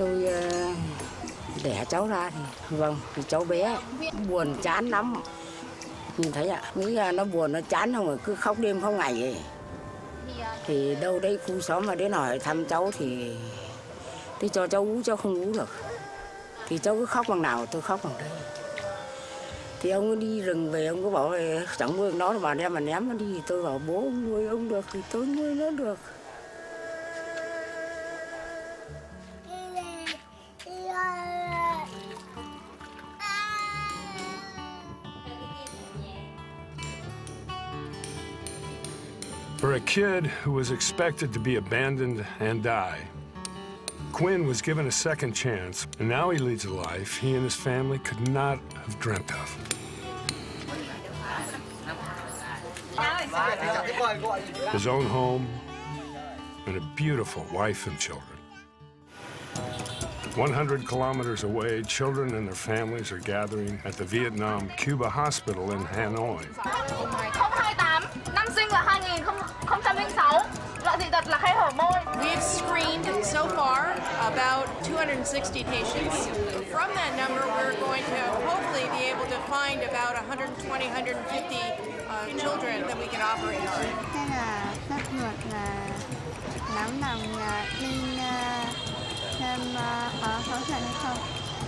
tôi đẻ cháu ra thì thì cháu bé buồn chán lắm. Nhìn thấy ạ, nghĩ là nó buồn, nó chán không rồi cứ khóc đêm khóc ngày ấy. Thì đâu đấy khu xóm mà đến hỏi thăm cháu thì cho cháu uống, cháu không uống được. Thì cháu cứ khóc bằng nào tôi khóc bằng đấy. Thì ông ấy đi rừng về, ông cứ bảo là chẳng nuôi nó mà đem mà ném nó đi. Tôi bảo bố ông nuôi ông được thì tôi nuôi nó được. For a kid who was expected to be abandoned and die, Quinn was given a second chance, and now he leads a life he and his family could not have dreamt of. His own home and a beautiful wife and children. 100 kilometers away, children and their families are gathering at the Vietnam-Cuba Hospital in Hanoi. We've screened so far about 260 patients. From that number, we're going to hopefully be able to find about 120, 150 children that we can operate on.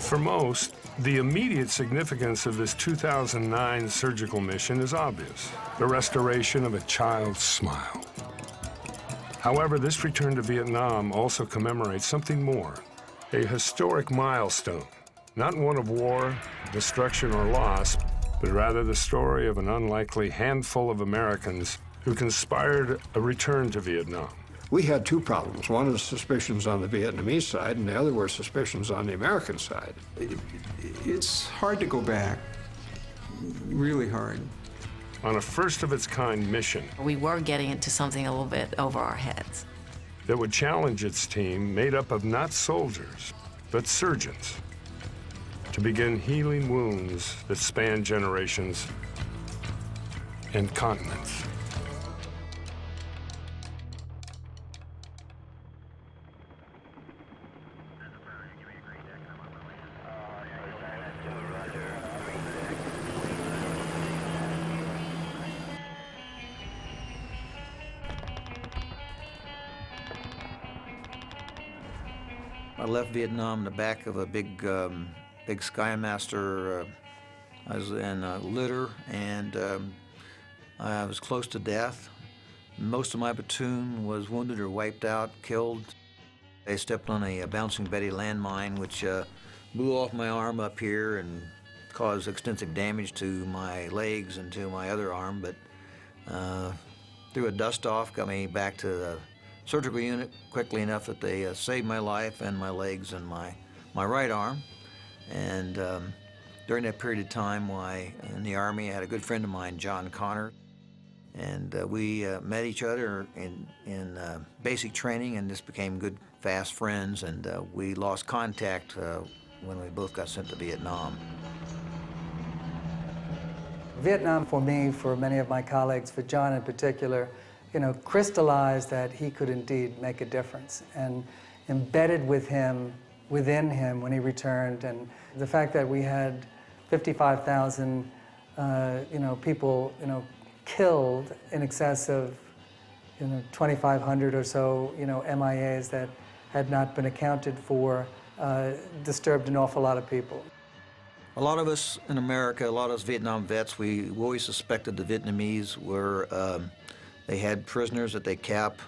For most, the immediate significance of this 2009 surgical mission is obvious: the restoration of a child's smile. However, this return to Vietnam also commemorates something more, a historic milestone, not one of war, destruction, or loss, but rather the story of an unlikely handful of Americans who conspired a return to Vietnam. We had two problems. One was suspicions on the Vietnamese side, and the other were suspicions on the American side. It's hard to go back, really hard. On a first-of-its-kind mission. We were getting into something a little bit over our heads. That would challenge its team, made up of not soldiers, but surgeons, to begin healing wounds that span generations and continents. I left Vietnam in the back of a big Skymaster. I was in a litter, and I was close to death. Most of my platoon was wounded or wiped out, killed. I stepped on a bouncing Betty landmine, which blew off my arm up here and caused extensive damage to my legs and to my other arm, but threw a dust off, got me back to the surgical unit quickly enough that they saved my life and my legs and my right arm. And during that period of time while in the Army, I had a good friend of mine, John Connor, and we met each other in basic training and just became good, fast friends, and we lost contact when we both got sent to Vietnam. Vietnam, for me, for many of my colleagues, for John in particular, crystallized that he could indeed make a difference, and embedded within him when he returned, and the fact that we had 55,000, people, killed, in excess of, 2,500 or so, MIAs that had not been accounted for, disturbed an awful lot of people. A lot of us in America, a lot of us Vietnam vets, we always suspected the Vietnamese were. They had prisoners that they kept,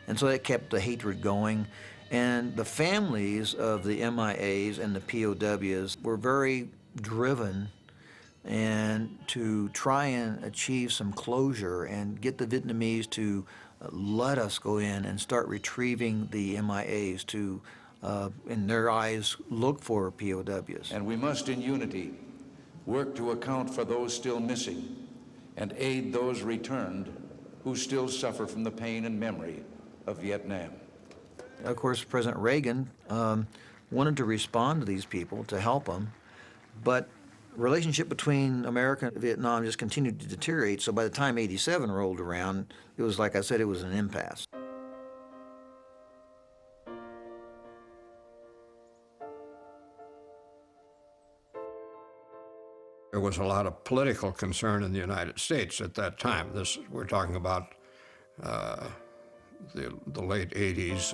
and so that kept the hatred going. And the families of the MIAs and the POWs were very driven and to try and achieve some closure and get the Vietnamese to let us go in and start retrieving the MIAs to, in their eyes, look for POWs. And we must, in unity, work to account for those still missing and aid those returned who still suffer from the pain and memory of Vietnam. Of course, President Reagan wanted to respond to these people, to help them, but relationship between America and Vietnam just continued to deteriorate, so by the time '87 rolled around, it was, like I said, it was an impasse. There was a lot of political concern in the United States at that time. We're talking about the late 80s,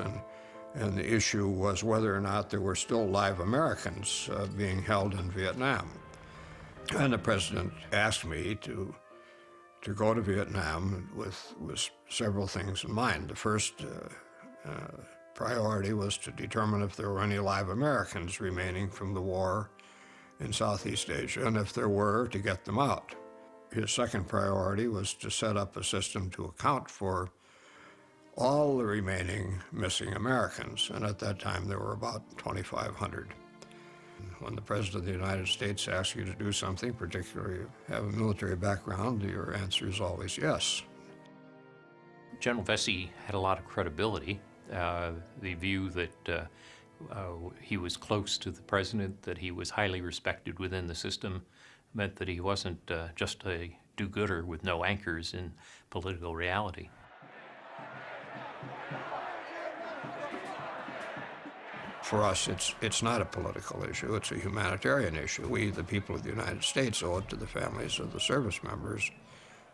and the issue was whether or not there were still live Americans being held in Vietnam. And the president asked me to go to Vietnam with several things in mind. The first priority was to determine if there were any live Americans remaining from the war in Southeast Asia, and if there were, to get them out. His second priority was to set up a system to account for all the remaining missing Americans, and at that time there were about 2,500. When the President of the United States asks you to do something, particularly have a military background, your answer is always yes. General Vesey had a lot of credibility. The view that he was close to the president, that he was highly respected within the system, meant that he wasn't just a do-gooder with no anchors in political reality. For us, it's not a political issue, it's a humanitarian issue. We, the people of the United States, owe it to the families of the service members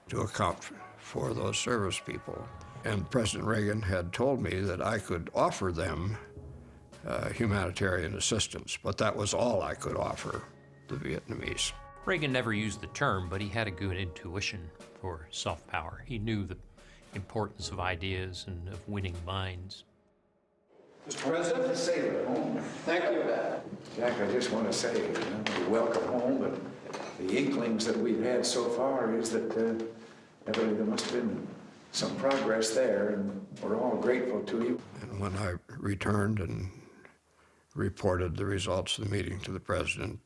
to account for those service people. And President Reagan had told me that I could offer them humanitarian assistance, but that was all I could offer the Vietnamese. Reagan never used the term, but he had a good intuition for soft power. He knew the importance of ideas and of winning minds. Mr. President, the sailor home. Thank you. Jack, I just want to say, you're welcome home, but the inklings that we've had so far is that evidently there must have been some progress there, and we're all grateful to you. And when I returned and reported the results of the meeting to the president,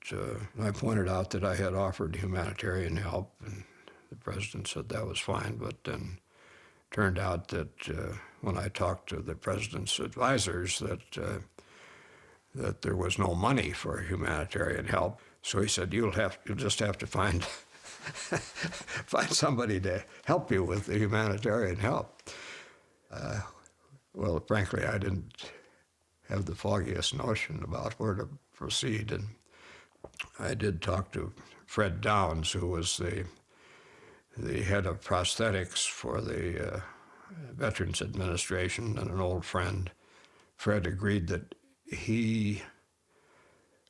I pointed out that I had offered humanitarian help, and the president said that was fine, but then turned out that when I talked to the president's advisors that there was no money for humanitarian help. So he said, you'll just have to find find somebody to help you with the humanitarian help. Well, frankly, I didn't have the foggiest notion about where to proceed, and I did talk to Fred Downs, who was the head of prosthetics for the Veterans Administration, and an old friend. Fred agreed that he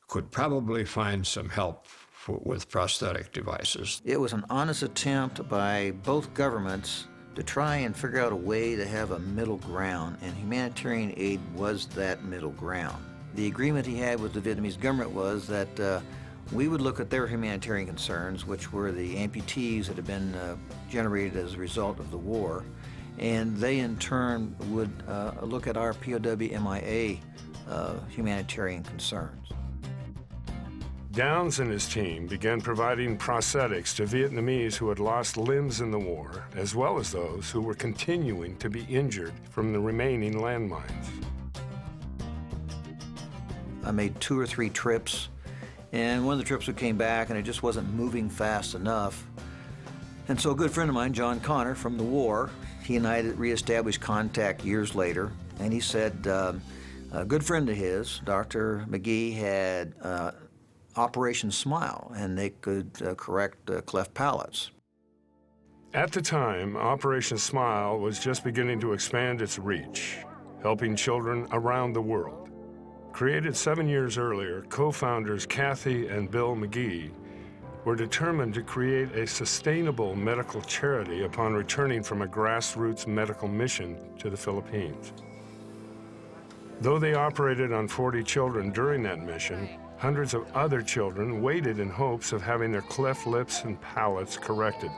could probably find some help with prosthetic devices. It was an honest attempt by both governments to try and figure out a way to have a middle ground, and humanitarian aid was that middle ground. The agreement he had with the Vietnamese government was that we would look at their humanitarian concerns, which were the amputees that had been generated as a result of the war, and they in turn would look at our POW/MIA humanitarian concerns. Downs and his team began providing prosthetics to Vietnamese who had lost limbs in the war, as well as those who were continuing to be injured from the remaining landmines. I made 2 or 3 trips, and one of the trips we came back and it just wasn't moving fast enough. And so a good friend of mine, John Connor from the war, he and I reestablished contact years later, and he said a good friend of his, Dr. McGee, had Operation Smile, and they could correct cleft palates. At the time, Operation Smile was just beginning to expand its reach, helping children around the world. Created 7 years earlier, co-founders Kathy and Bill McGee were determined to create a sustainable medical charity upon returning from a grassroots medical mission to the Philippines. Though they operated on 40 children during that mission, hundreds of other children waited in hopes of having their cleft lips and palates corrected,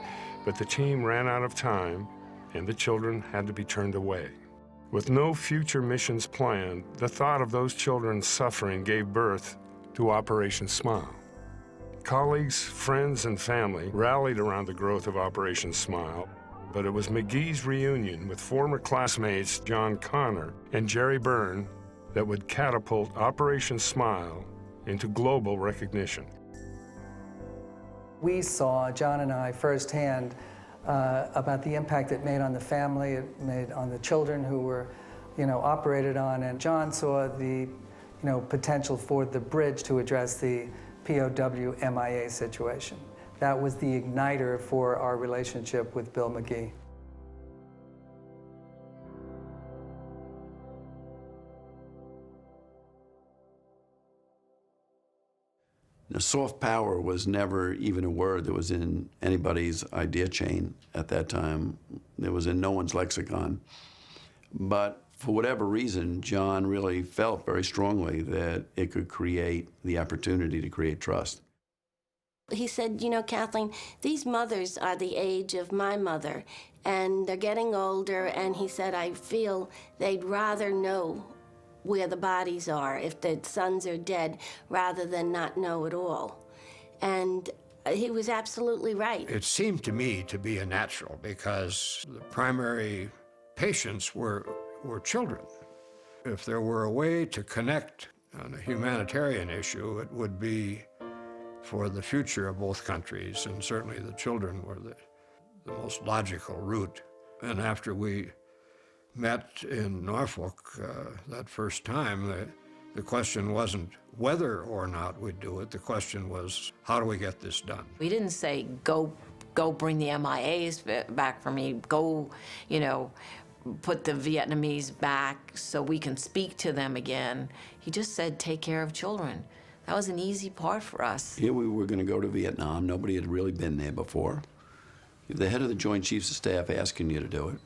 but the team ran out of time and the children had to be turned away. With no future missions planned, the thought of those children suffering gave birth to Operation Smile. Colleagues, friends, and family rallied around the growth of Operation Smile, but it was McGee's reunion with former classmates John Connor and Jerry Byrne that would catapult Operation Smile into global recognition. We saw, John and I, firsthand about the impact it made on the family, it made on the children who were, operated on, and John saw the, potential for the bridge to address the POW/MIA situation. that was the igniter for our relationship with Bill McGee. Now, soft power was never even a word that was in anybody's idea chain at that time. It was in no one's lexicon. But for whatever reason, John really felt very strongly that it could create the opportunity to create trust. He said, you know, Kathleen, these mothers are the age of my mother, and they're getting older, and he said, I feel they'd rather know where the bodies are if the sons are dead rather than not know at all. And he was absolutely right. It seemed to me to be a natural because the primary patients were children. If there were a way to connect on a humanitarian issue, it would be for the future of both countries, and certainly the children were the most logical route. And after we met in Norfolk that first time, the question wasn't whether or not we'd do it. The question was, how do we get this done? We didn't say, go bring the MIAs back for me, go, you know, put the Vietnamese back so we can speak to them again. He just said, take care of children. That was an easy part for us. Here we were going to go to Vietnam. Nobody had really been there before. The head of the Joint Chiefs of Staff asking you to do it.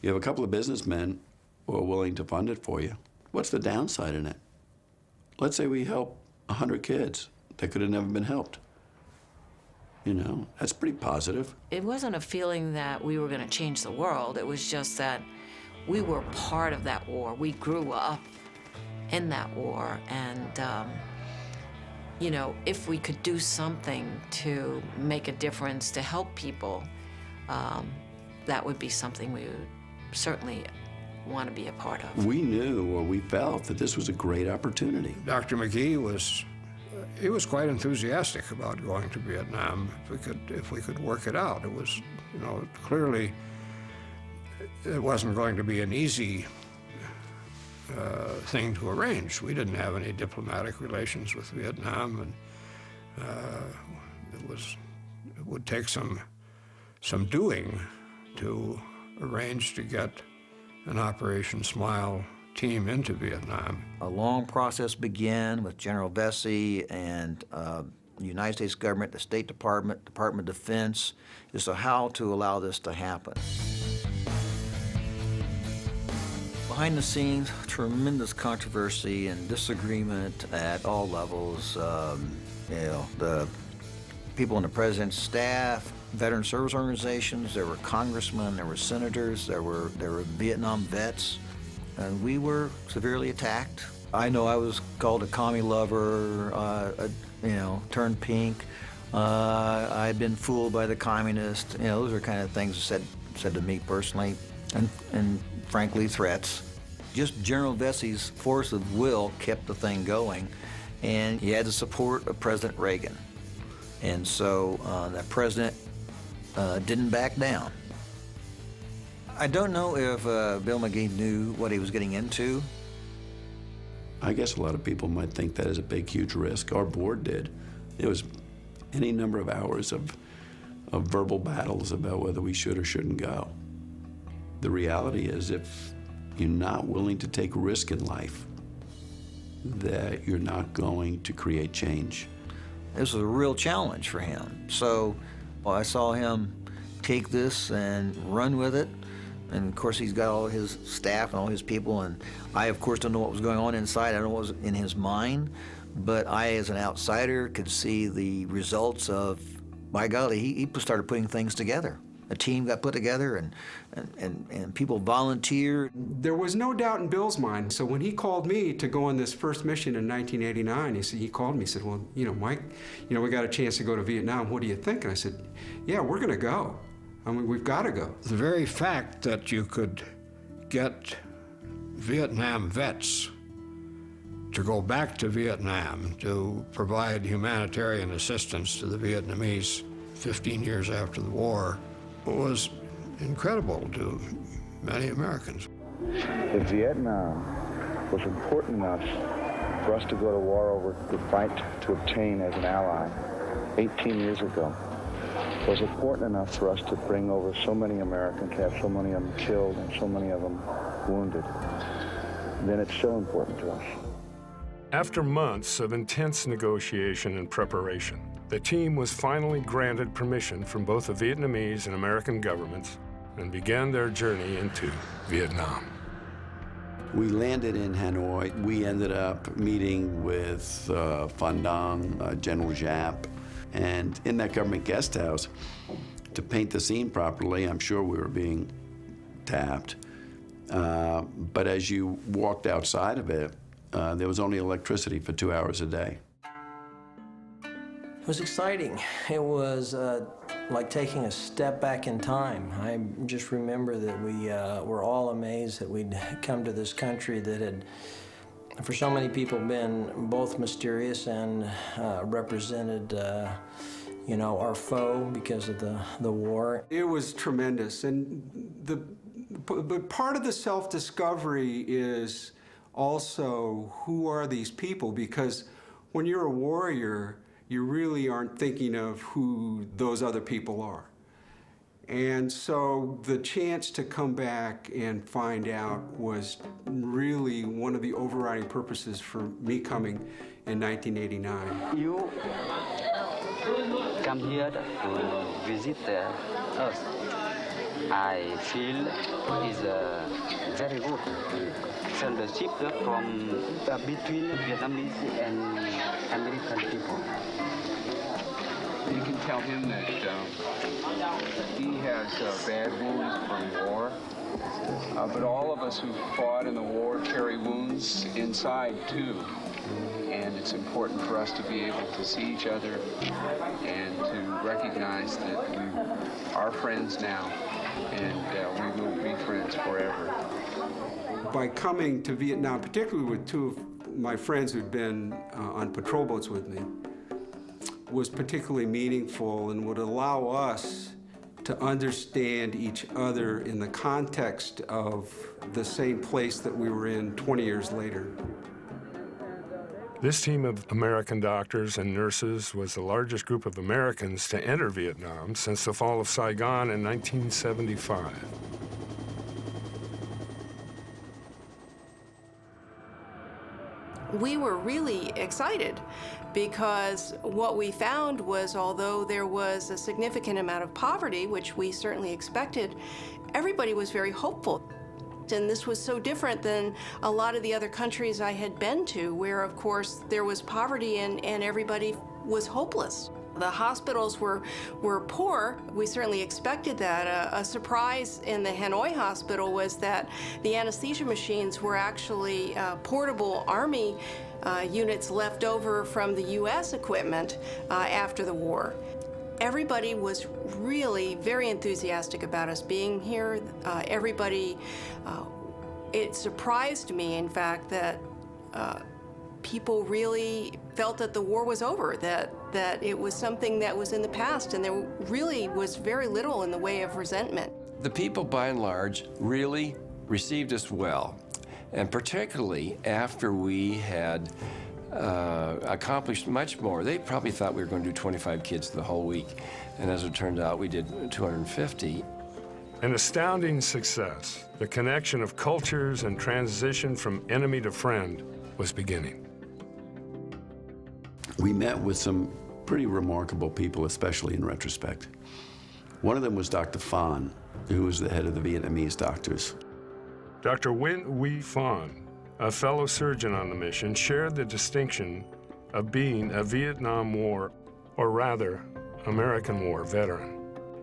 You have a couple of businessmen who are willing to fund it for you. What's the downside in it? Let's say we help 100 kids that could have never been helped. You know, that's pretty positive. It wasn't a feeling that we were going to change the world. It was just that we were part of that war. We grew up in that war, and you know, if we could do something to make a difference, to help people, that would be something we would certainly want to be a part of. We knew, or we felt, that this was a great opportunity. Dr. McGee was quite enthusiastic about going to Vietnam if we could work it out. It was, you know, clearly it wasn't going to be an easy thing to arrange. We didn't have any diplomatic relations with Vietnam, and it would take some doing to arrange to get an Operation Smile team into Vietnam. A long process began with General Vesey and the United States government, the State Department, Department of Defense, as to how to allow this to happen. Behind the scenes, tremendous controversy and disagreement at all levels. You know, the people in the president's staff, veteran service organizations, there were congressmen, there were senators, there were Vietnam vets, and we were severely attacked. I know I was called a commie lover, you know, turned pink. I had been fooled by the communists. You know, those are kind of things said to me personally, and frankly, threats. Just General Vesey's force of will kept the thing going, and he had the support of President Reagan. And so that president didn't back down. I don't know if Bill McGee knew what he was getting into. I guess a lot of people might think that is a big, huge risk. Our board did. It was any number of hours of verbal battles about whether we should or shouldn't go. The reality is, if you're not willing to take risk in life, that you're not going to create change. This was a real challenge for him. So I saw him take this and run with it. And of course, he's got all his staff and all his people, and I, of course, don't know what was going on inside. I don't know what was in his mind, but I, as an outsider, could see the results of, by golly, he started putting things together. A team got put together, and people volunteered. There was no doubt in Bill's mind. So when he called me to go on this first mission in 1989, he called me, he said, well, you know, Mike, you know, we got a chance to go to Vietnam. What do you think? And I said, yeah, we're going to go. I mean, we've got to go. The very fact that you could get Vietnam vets to go back to Vietnam to provide humanitarian assistance to the Vietnamese 15 years after the war was incredible to many Americans. If Vietnam was important enough for us to go to war over, to fight to obtain as an ally, 18 years ago was important enough for us to bring over so many Americans, have so many of them killed and so many of them wounded, then it's so important to us. After months of intense negotiation and preparation, the team was finally granted permission from both the Vietnamese and American governments and began their journey into Vietnam. We landed in Hanoi. We ended up meeting with Phan Dong, General Giap, and in that government guest house, to paint the scene properly, I'm sure we were being tapped. But as you walked outside of it, there was only electricity for 2 hours a day. It was exciting. It was like taking a step back in time. I just remember that we were all amazed that we'd come to this country that had, for so many people, been both mysterious and represented, you know, our foe because of the war. It was tremendous, and but part of the self-discovery is also who are these people, because when you're a warrior, you really aren't thinking of who those other people are. And so the chance to come back and find out was really one of the overriding purposes for me coming in 1989. You come here to visit us. I feel is very good fellowship from between Vietnamese and American people. You can tell him that he has bad wounds from war, but all of us who fought in the war carry wounds inside too. And it's important for us to be able to see each other and to recognize that we are friends now, and we will be friends forever. By coming to Vietnam, particularly with two of my friends who'd been on patrol boats with me, was particularly meaningful and would allow us to understand each other in the context of the same place that we were in 20 years later. This team of American doctors and nurses was the largest group of Americans to enter Vietnam since the fall of Saigon in 1975. We were really excited because what we found was, although there was a significant amount of poverty, which we certainly expected, everybody was very hopeful. And this was so different than a lot of the other countries I had been to, where, of course, there was poverty and everybody was hopeless. The hospitals were poor. We certainly expected that. A surprise in the Hanoi hospital was that the anesthesia machines were actually portable Army units left over from the U.S. equipment after the war. Everybody was really very enthusiastic about us being here. It surprised me, in fact, that people really felt that the war was over, that it was something that was in the past, and there really was very little in the way of resentment. The people, by and large, really received us well, and particularly after we had accomplished much more. They probably thought we were going to do 25 kids the whole week, and as it turned out, we did 250. An astounding success. The connection of cultures and transition from enemy to friend was beginning. We met with some pretty remarkable people, especially in retrospect. One of them was Dr. Phan, who was the head of the Vietnamese doctors. Dr. Nguyen Huy Phan, a fellow surgeon on the mission, shared the distinction of being a Vietnam War, or rather, American War veteran.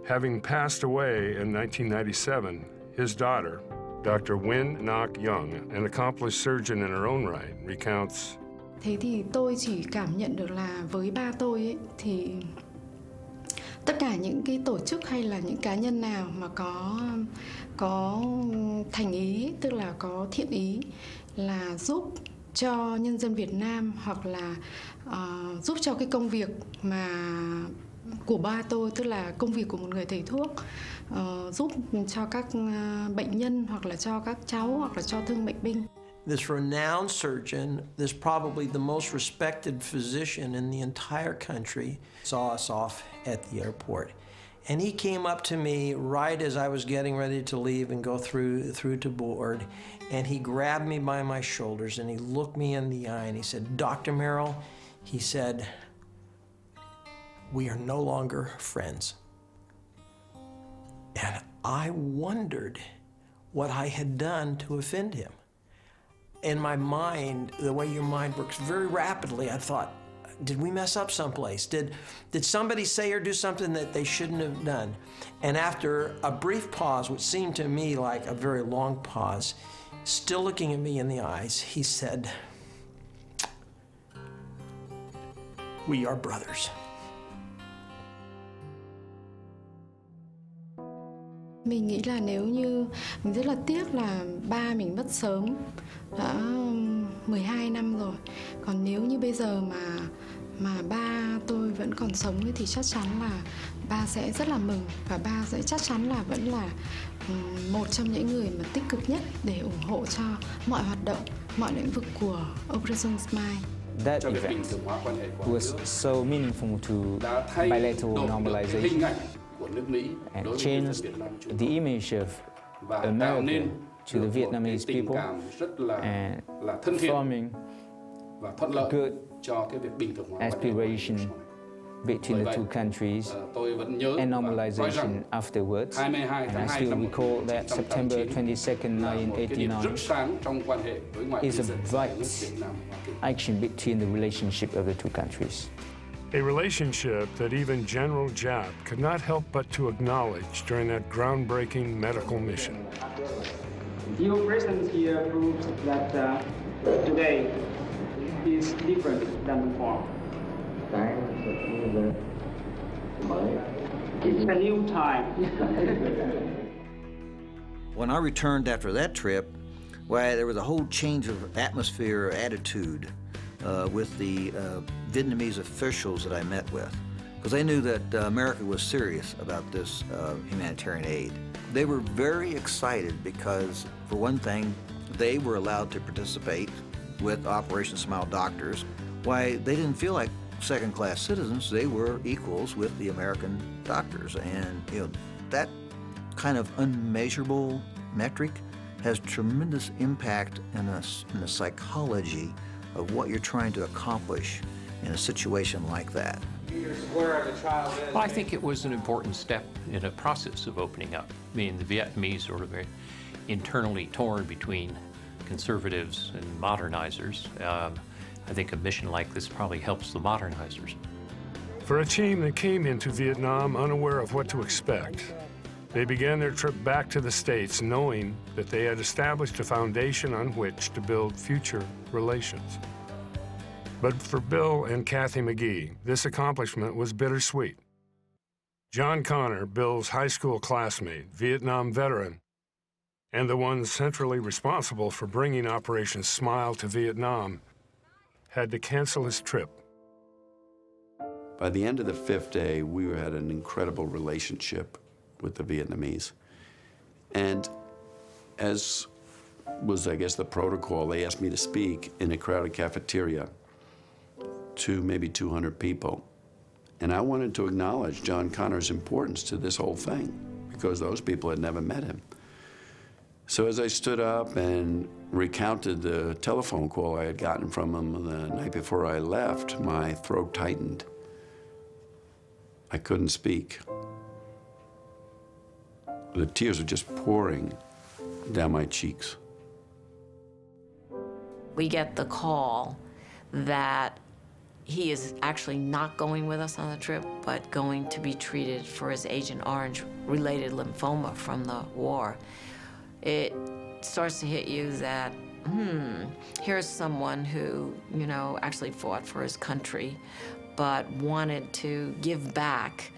Having passed away in 1997, his daughter, Dr. Nguyen Ngoc Young, an accomplished surgeon in her own right, recounts, Thế thì tôi chỉ cảm nhận được là với ba tôi ấy, thì tất cả những cái tổ chức hay là những cá nhân nào mà có thành ý, tức là có thiện ý là giúp cho nhân dân Việt Nam, hoặc là giúp cho cái công việc mà của ba tôi, tức là công việc của một người thầy thuốc, giúp cho các bệnh nhân, hoặc là cho các cháu, hoặc là cho thương bệnh binh. this renowned surgeon, this probably the most respected physician in the entire country, saw us off at the airport. And he came up to me right as I was getting ready to leave and go through to board, and he grabbed me by my shoulders and he looked me in the eye and he said, "Dr. Merrill," he said, "we are no longer friends." And I wondered what I had done to offend him. In my mind, the way your mind works very rapidly, I thought, did we mess up someplace? Did somebody say or do something that they shouldn't have done? And after a brief pause, which seemed to me like a very long pause, still looking at me in the eyes, he said, "We are brothers." Mình nghĩ là nếu như mình rất là tiếc là ba mình mất sớm, đã 12 năm rồi. Còn nếu như bây giờ mà ba tôi vẫn còn sống thì chắc chắn là ba sẽ rất là mừng, và ba sẽ chắc chắn là vẫn là một trong những người mà tích cực nhất để ủng hộ cho mọi hoạt động, mọi lĩnh vực của Operation Smile. That event was so meaningful to bilateral normalization and changed the image of America to the Vietnamese people and forming good aspiration between the two countries and normalization afterwards. And I still recall that September 22nd, 1989 is a bright action between the relationship of the two countries. A relationship that even General Giap could not help but to acknowledge during that groundbreaking medical mission. Your presence here proves that today is different than before. It's a new time. When I returned after that trip, why, there was a whole change of atmosphere, attitude with the Vietnamese officials that I met with, because they knew that America was serious about this humanitarian aid. They were very excited because, for one thing, they were allowed to participate with Operation Smile doctors. Why, they didn't feel like second-class citizens. They were equals with the American doctors. And that kind of unmeasurable metric has tremendous impact in the psychology of what you're trying to accomplish in a situation like that. Well, I think it was an important step in a process of opening up. I mean, the Vietnamese sort of very internally torn between conservatives and modernizers. I think a mission like this probably helps the modernizers. For a team that came into Vietnam unaware of what to expect, they began their trip back to the States knowing that they had established a foundation on which to build future relations. But for Bill and Kathy McGee, this accomplishment was bittersweet. John Connor, Bill's high school classmate, Vietnam veteran, and the one centrally responsible for bringing Operation Smile to Vietnam, had to cancel his trip. By the end of the 5th day, we had an incredible relationship with the Vietnamese. And as was, I guess, the protocol, they asked me to speak in a crowded cafeteria to maybe 200 people. And I wanted to acknowledge John Connor's importance to this whole thing, because those people had never met him. So as I stood up and recounted the telephone call I had gotten from him the night before I left, my throat tightened. I couldn't speak. The tears were just pouring down my cheeks. We get the call that he is actually not going with us on the trip, but going to be treated for his Agent Orange-related lymphoma from the war. It starts to hit you that, here's someone who, actually fought for his country, but wanted to give back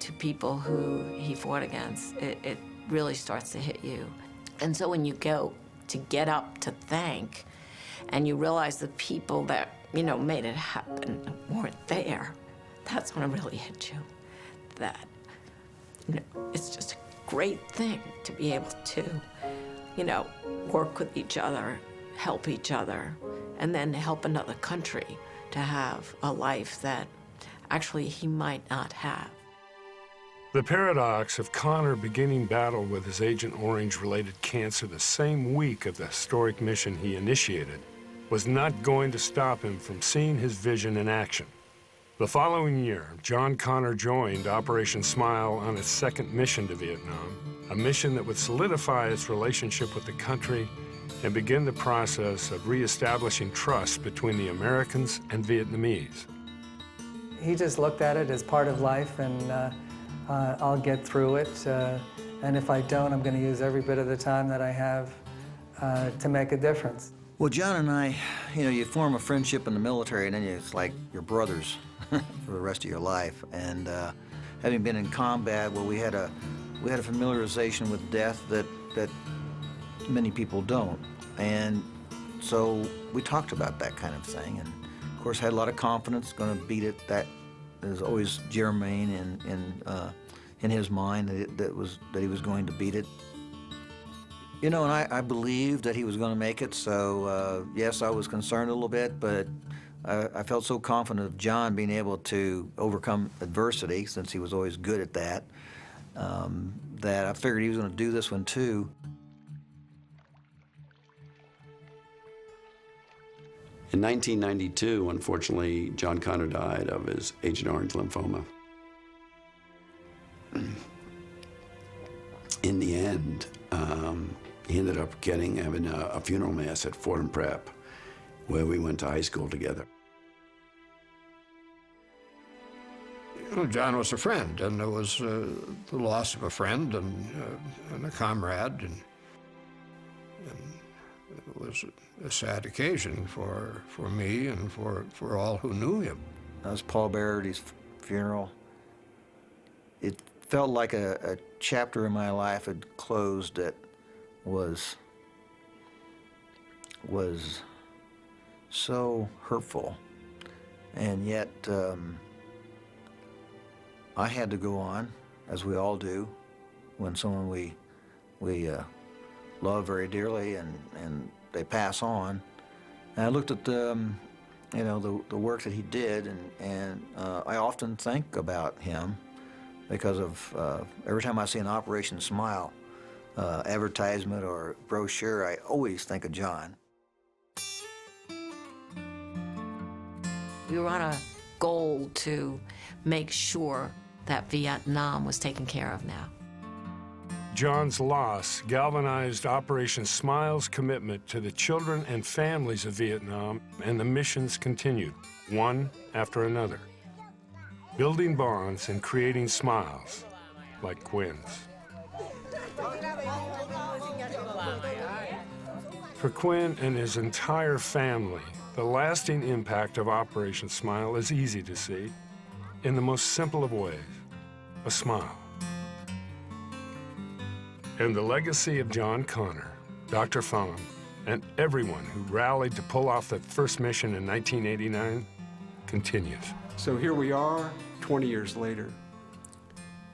to people who he fought against. It really starts to hit you. And so when you go to get up to thank, and you realize the people that, made it happen weren't there, that's when it really hits you. That, it's just a great thing to be able to, work with each other help each other and then help another country to have a life that actually he might not have. The paradox of Connor beginning battle with his Agent Orange-related cancer the same week of the historic mission he initiated was not going to stop him from seeing his vision in action. The following year, John Connor joined Operation Smile on its second mission to Vietnam, a mission that would solidify its relationship with the country and begin the process of reestablishing trust between the Americans and Vietnamese. He just looked at it as part of life, and I'll get through it. And if I don't, I'm going to use every bit of the time that I have to make a difference. Well, John and I, you form a friendship in the military, and then it's like you're brothers for the rest of your life. And having been in combat, well, we had a familiarization with death that many people don't. And so we talked about that kind of thing, and of course had a lot of confidence, going to beat it. That is always germane in his mind that he was going to beat it. And I believed that he was going to make it, so yes, I was concerned a little bit, but I felt so confident of John being able to overcome adversity, since he was always good at that, that I figured he was going to do this one too. In 1992, unfortunately, John Connor died of his Agent Orange lymphoma. In the end, he ended up having a funeral mass at Fordham Prep, where we went to high school together. John was a friend, and there was the loss of a friend and a comrade, and it was a sad occasion for me and for all who knew him. That was Paul Barity's funeral. It felt like a chapter in my life had closed that was so hurtful, and yet I had to go on, as we all do, when someone we love very dearly and they pass on. And I looked at the work that he did, and I often think about him because of every time I see an Operation Smile advertisement or brochure, I always think of John. We were on a goal to make sure that Vietnam was taken care of now. John's loss galvanized Operation Smile's commitment to the children and families of Vietnam, and the missions continued, one after another, building bonds and creating smiles like Quinn's. For Quinn and his entire family, the lasting impact of Operation Smile is easy to see in the most simple of ways, a smile. And the legacy of John Connor, Dr. Pham, and everyone who rallied to pull off that first mission in 1989 continues. So here we are, 20 years later,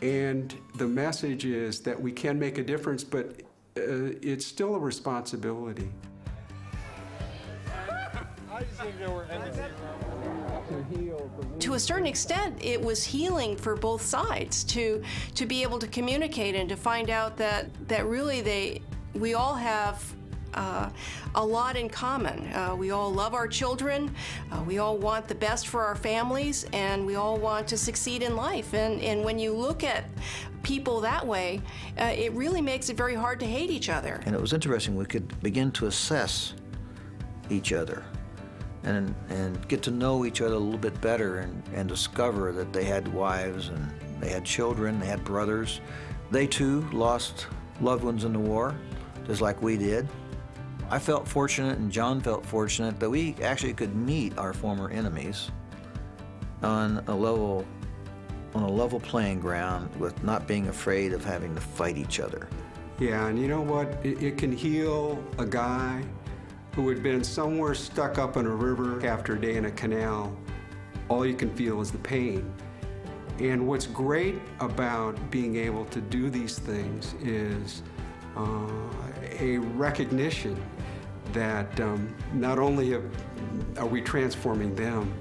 and the message is that we can make a difference, but it's still a responsibility. To a certain extent, it was healing for both sides to be able to communicate and to find out that really we all have a lot in common. We all love our children, we all want the best for our families, and we all want to succeed in life. And when you look at people that way, it really makes it very hard to hate each other. And it was interesting, we could begin to assess each other and get to know each other a little bit better, and discover that they had wives and they had children, they had brothers. They too lost loved ones in the war, just like we did. I felt fortunate, and John felt fortunate, that we actually could meet our former enemies on a level playing ground, with not being afraid of having to fight each other. Yeah, and you know what? It can heal a guy who had been somewhere stuck up in a river after a day in a canal. All you can feel is the pain. And what's great about being able to do these things is a recognition that not only are we transforming them,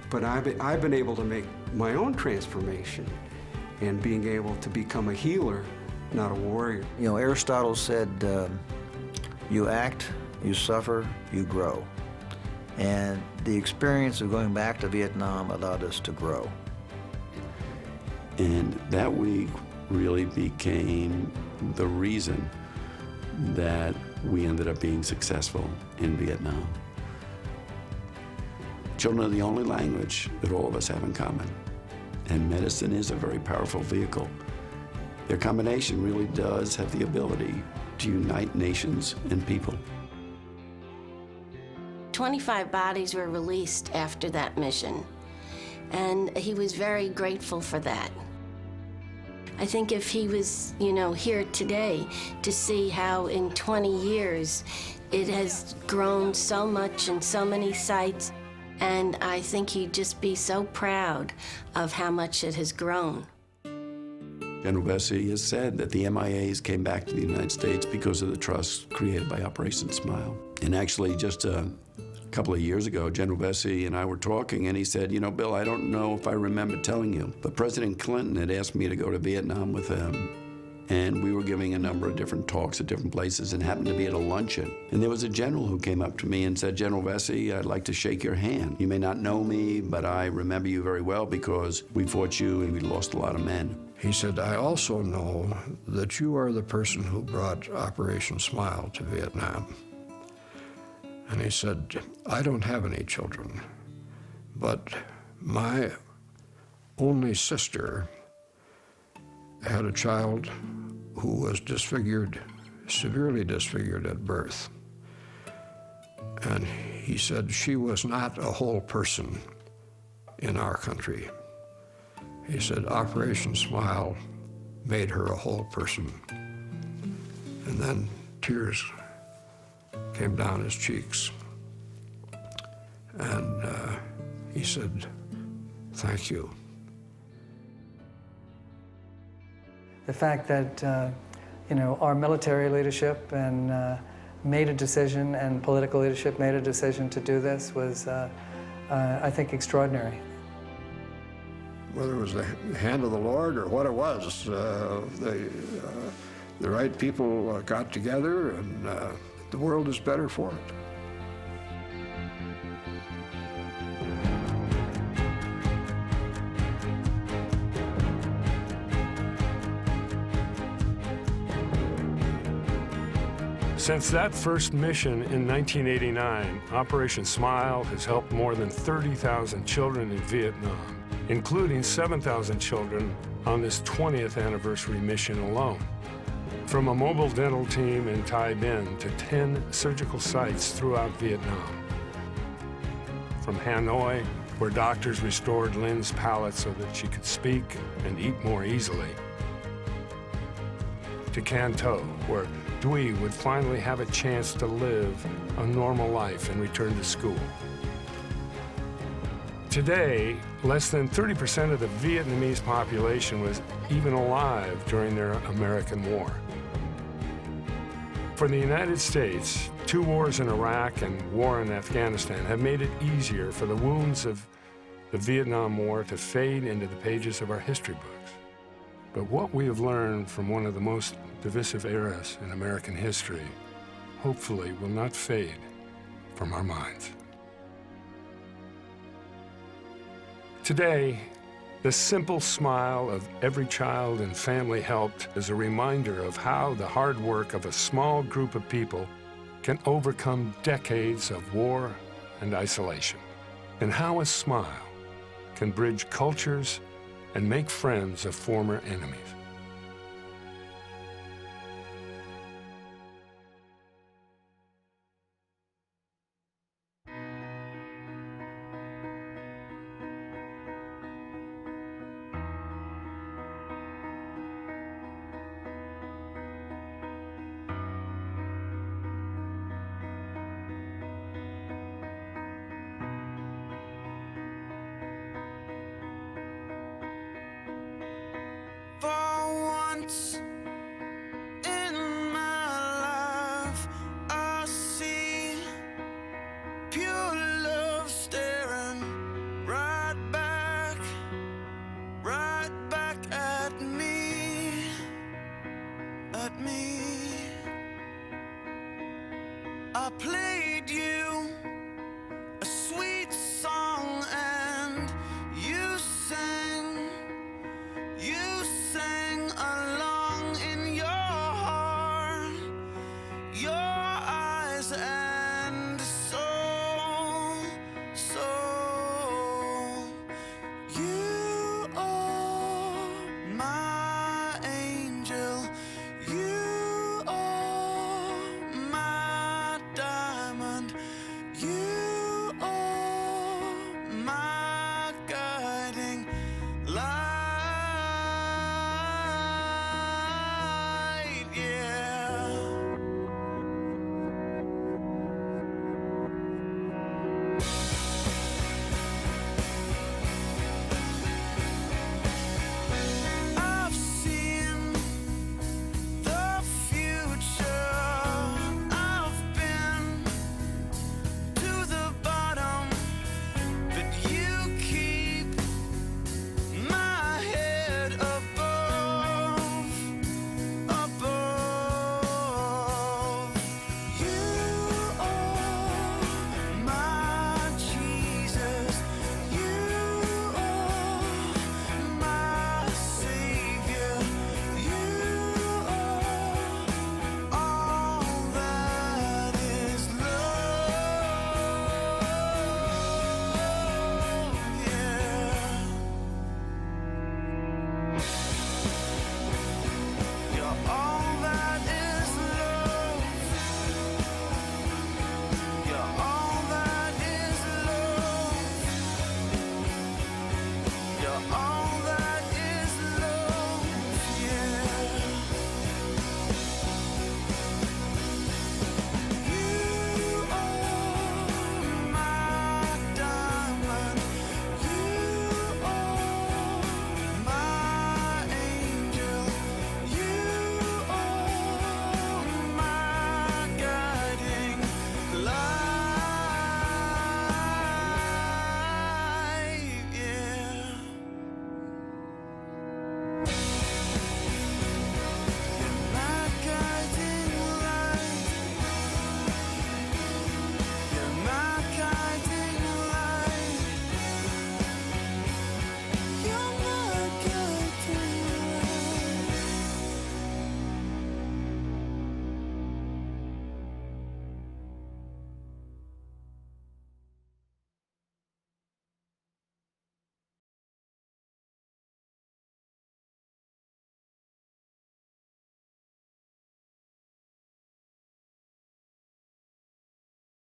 but I've been able to make my own transformation and being able to become a healer, not a warrior. You know, Aristotle said, you act, you suffer, you grow. And the experience of going back to Vietnam allowed us to grow. And that week really became the reason that we ended up being successful in Vietnam. Children are the only language that all of us have in common. And medicine is a very powerful vehicle. Their combination really does have the ability to unite nations and people. 25 bodies were released after that mission, and he was very grateful for that. I think if he was, here today to see how in 20 years it has grown so much in so many sites, and I think he'd just be so proud of how much it has grown. General Vesey has said that the MIAs came back to the United States because of the trust created by Operation Smile. And actually, just a couple of years ago, General Vesey and I were talking, and he said, Bill, I don't know if I remember telling you, but President Clinton had asked me to go to Vietnam with him. And we were giving a number of different talks at different places and happened to be at a luncheon. And there was a general who came up to me and said, General Vesey, I'd like to shake your hand. You may not know me, but I remember you very well because we fought you and we lost a lot of men. He said, I also know that you are the person who brought Operation Smile to Vietnam. And he said, I don't have any children, but my only sister had a child who was disfigured, severely disfigured at birth. And he said she was not a whole person in our country. He said Operation Smile made her a whole person. And then tears came down his cheeks. And he said, thank you. The fact that, our military leadership and made a decision and political leadership made a decision to do this was, I think, extraordinary. Whether it was the hand of the Lord or what it was, the right people got together and the world is better for it. Since that first mission in 1989, Operation Smile has helped more than 30,000 children in Vietnam, including 7,000 children on this 20th anniversary mission alone. From a mobile dental team in Tay Binh to 10 surgical sites throughout Vietnam. From Hanoi, where doctors restored Lynn's palate so that she could speak and eat more easily, to Can Tho, where Duy would finally have a chance to live a normal life and return to school. Today, less than 30% of the Vietnamese population was even alive during their American War. For the United States, 2 wars in Iraq and war in Afghanistan have made it easier for the wounds of the Vietnam War to fade into the pages of our history books. But what we have learned from one of the most divisive eras in American history, hopefully will not fade from our minds. Today, the simple smile of every child and family helped is a reminder of how the hard work of a small group of people can overcome decades of war and isolation, and how a smile can bridge cultures and make friends of former enemies. For me. I played you a sweet song and you sang along in your heart, your eyes and soul. You are my angel, you are my diamond, you are my guiding light, yeah. I've seen the future, I've been to the bottom, but you keep my head above. You are my Jesus, you are my Savior, you are all that is love, yeah. You're all that is love. You're all that is love. You're all